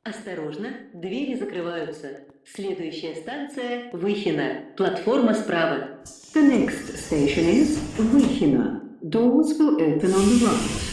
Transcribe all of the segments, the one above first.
Осторожно, двери закрываются. Следующая станция – Выхино. Платформа справа. The next station is Vyhina. Doors will open on the right.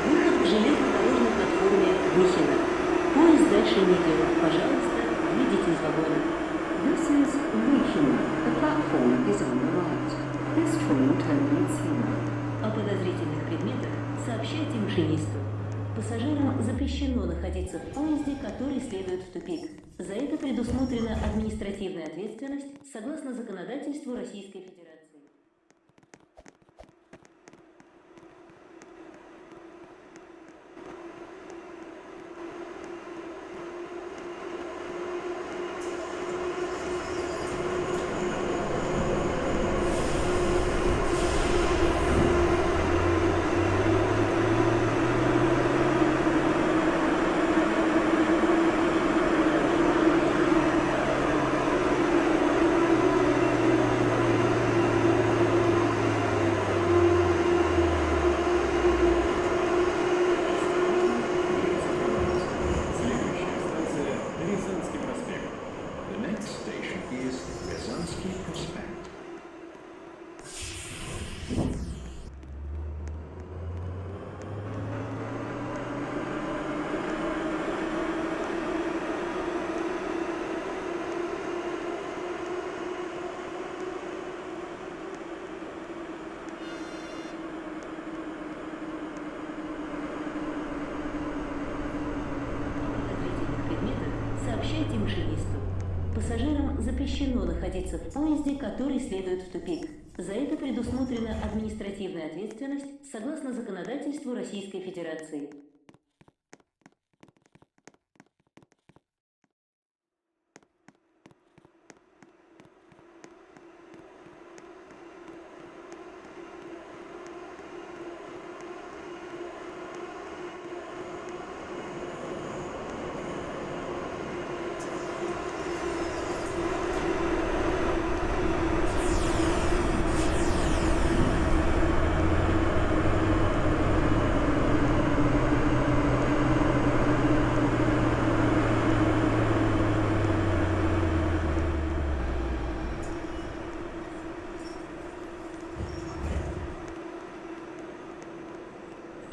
Выход к железнодорожной платформе Выхино. Поезд дальше не идет. Пожалуйста, выйдите из вагона. This is Vyhina. The platform is on the right. This train terminates here. О подозрительных предметах сообщайте машинисту. Пассажирам запрещено находиться в поезде, который следует в тупик. За это предусмотрена административная ответственность согласно законодательству Российской Федерации. Рязанский проспект. The next station is Рязанский проспект. Сообщайте машинисту. Пассажирам запрещено находиться в поезде, который следует в тупик. За это предусмотрена административная ответственность согласно законодательству Российской Федерации.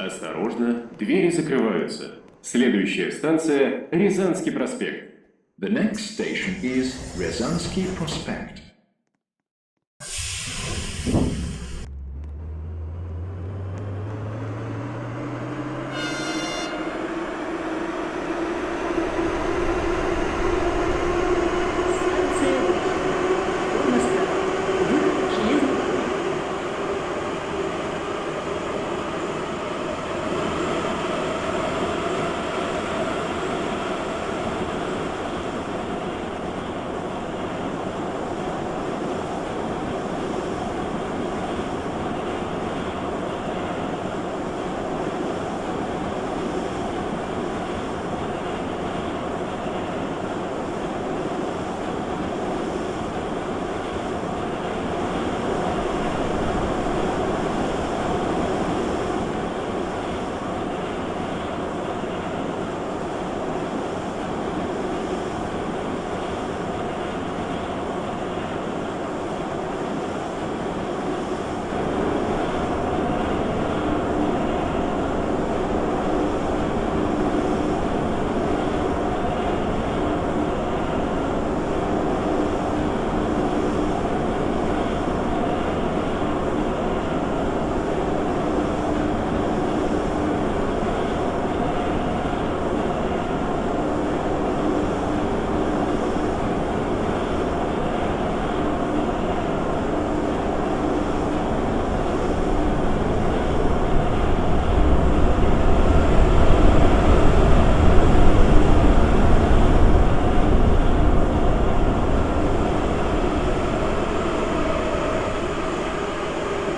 Осторожно, двери закрываются. Следующая станция – Рязанский проспект. The next station is Ryazansky Prospect. Станция платформа справа. Выход железный путь.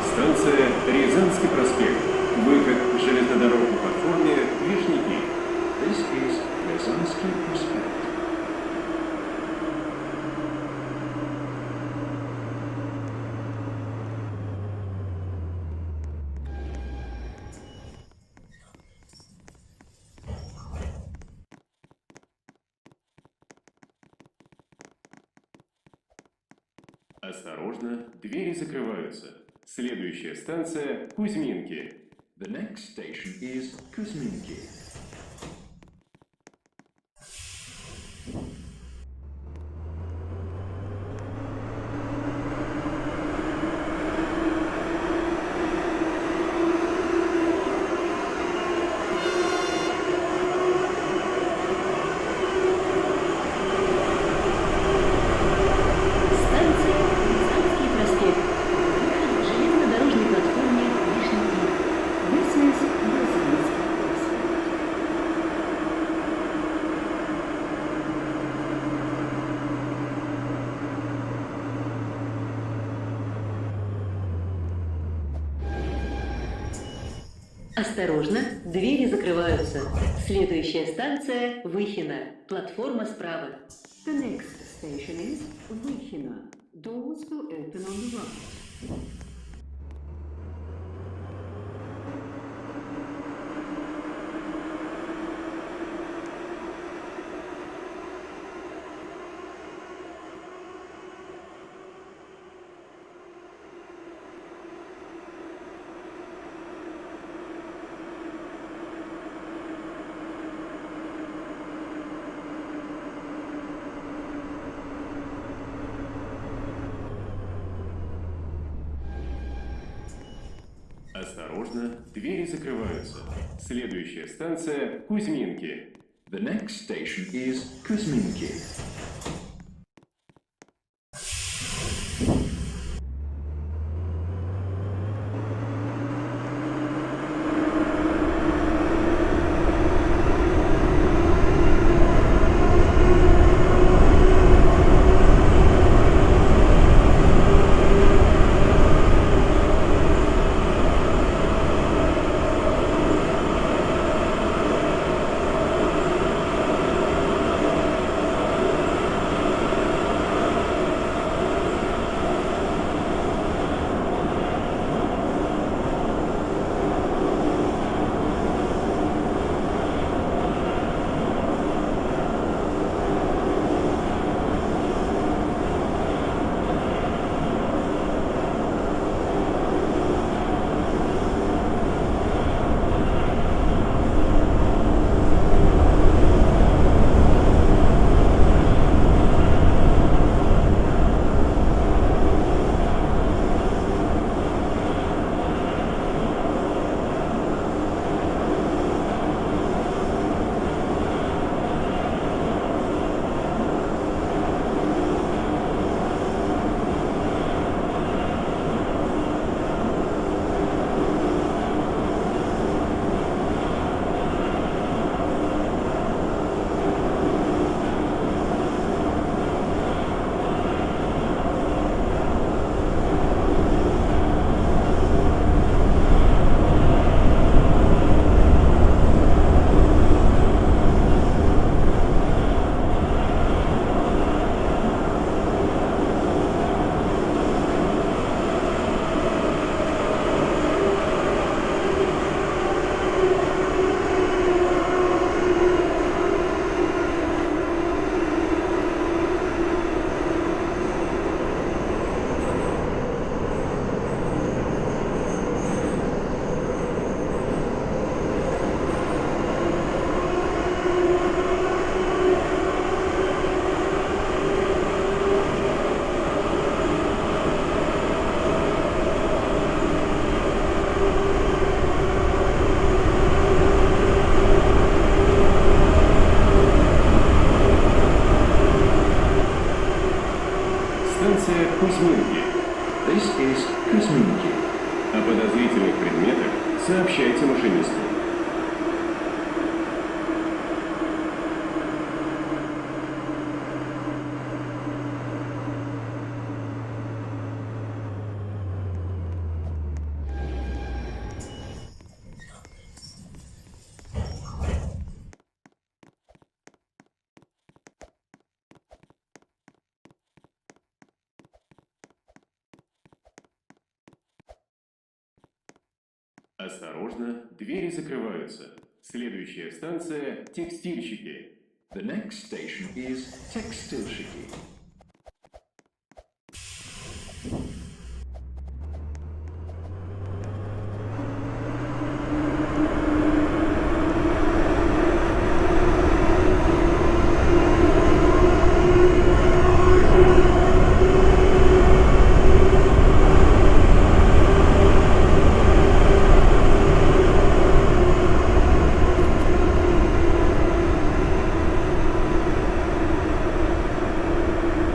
Станция Рязанский проспект. Выход к железнодорожной платформе Вишники. This is Ryazansky Prospect. Осторожно, двери закрываются. Следующая станция – Кузьминки. The next station is Kuzminki. Станция Рязанский проспект. Выход к железнодорожной платформе Вишники. This is Ryazansky Prospect. Осторожно, двери закрываются. Следующая станция Выхино. Платформа справа. The next station is Vyshina. Doors will open on the right. Осторожно, двери закрываются. Следующая станция – Кузьминки. The next station is Kuzminki. Станция Кузьминки. This is Kuzminki. О подозрительных предметах сообщайте машинисту. Осторожно, двери закрываются. Следующая станция – текстильщики. The next station is Tekstilshiki.